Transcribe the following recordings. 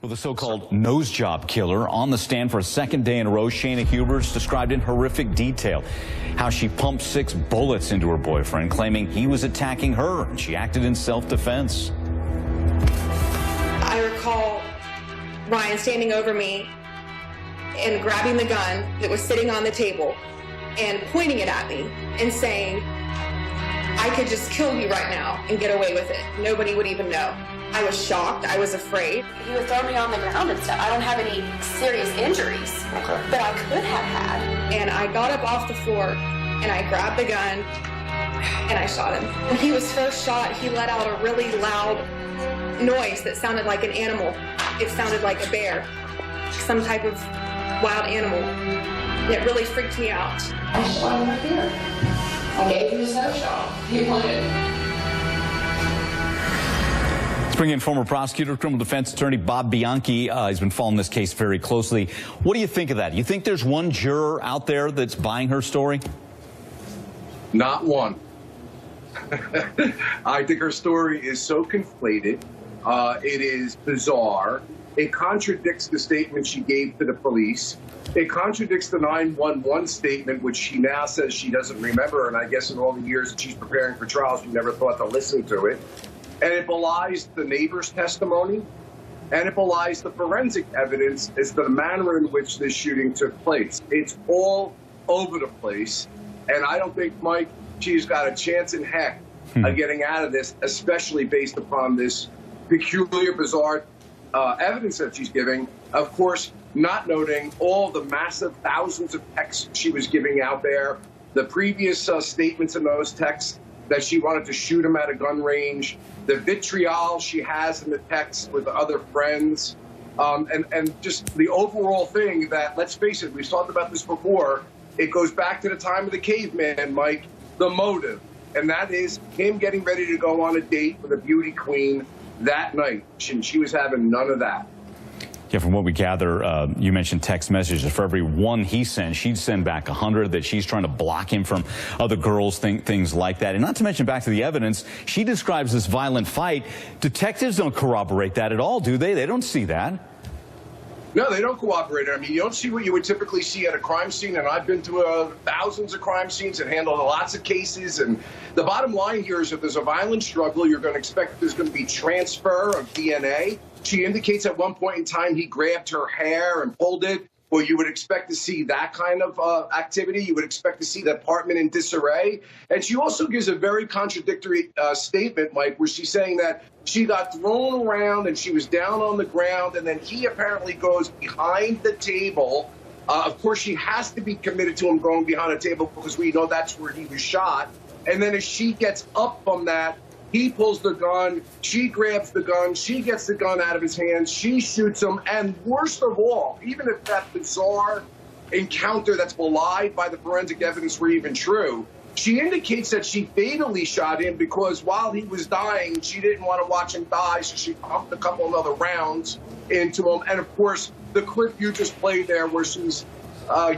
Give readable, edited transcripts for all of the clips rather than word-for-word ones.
Well, the so-called nose job killer on the stand for a second day in a row, Shayna Hubers described in horrific detail how she pumped 6 bullets into her boyfriend, claiming he was attacking her and she acted in self-defense. I recall Ryan standing over me and grabbing the gun that was sitting on the table and pointing it at me and saying, "I could just kill you right now and get away with it. Nobody would even know." I was shocked. I was afraid. He would throw me on the ground and stuff. I don't have any serious injuries, but I could have had. And I got up off the floor and I grabbed the gun and I shot him. When he was first shot, he let out a really loud noise that sounded like an animal. It sounded like a bear, some type of wild animal. It really freaked me out. I shot him right here. I gave him his nose shot. He wanted. Let's bring in former prosecutor, criminal defense attorney Bob Bianchi. He's been following this case very closely. What do you think of that? You think there's one juror out there that's buying her story? Not one. I think her story is so conflated. It is bizarre. It contradicts the statement she gave to the police. It contradicts the 911 statement, which she now says she doesn't remember. And I guess in all the years that she's preparing for trial, she never thought to listen to it. And it belies the neighbor's testimony, and it belies the forensic evidence as to the manner in which this shooting took place. It's all over the place, and I don't think, Mike, she's got a chance in heck of getting out of this, especially based upon this peculiar, bizarre evidence that she's giving. Of course, not noting all the massive thousands of texts she was giving out there, the previous statements in those texts that she wanted to shoot him at a gun range, the vitriol she has in the text with other friends, and just the overall thing that, let's face it, we've talked about this before, it goes back to the time of the caveman, Mike, the motive, and that is him getting ready to go on a date with a beauty queen that night, and she was having none of that. Yeah, from what we gather, you mentioned text messages. For every one he sends, she'd send back 100, that she's trying to block him from other girls, things like that. And not to mention, back to the evidence, she describes this violent fight. Detectives don't corroborate that at all, do they? They don't see that. No, they don't cooperate. I mean, you don't see what you would typically see at a crime scene, and I've been to thousands of crime scenes and handled lots of cases, and the bottom line here is if there's a violent struggle, you're going to expect there's going to be transfer of DNA. She indicates at one point in time he grabbed her hair and pulled it. Well, you would expect to see that kind of activity. You would expect to see the apartment in disarray. And she also gives a very contradictory statement, Mike, where she's saying that she got thrown around and she was down on the ground, and then he apparently goes behind the table. Of course, she has to be committed to him going behind the table because we know that's where he was shot. And then as she gets up from that, he pulls the gun, she grabs the gun, she gets the gun out of his hands, she shoots him, and worst of all, even if that bizarre encounter that's belied by the forensic evidence were even true, she indicates that she fatally shot him because while he was dying, she didn't want to watch him die, so she pumped a couple of other rounds into him. And of course, the clip you just played there where she's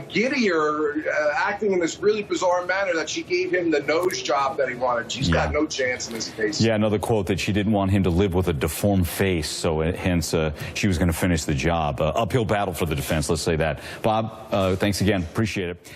giddier, acting in this really bizarre manner that she gave him the nose job that he wanted. She's got no chance in this case. Yeah, another quote that she didn't want him to live with a deformed face, so hence she was going to finish the job. Uphill battle for the defense, let's say that. Bob, thanks again. Appreciate it.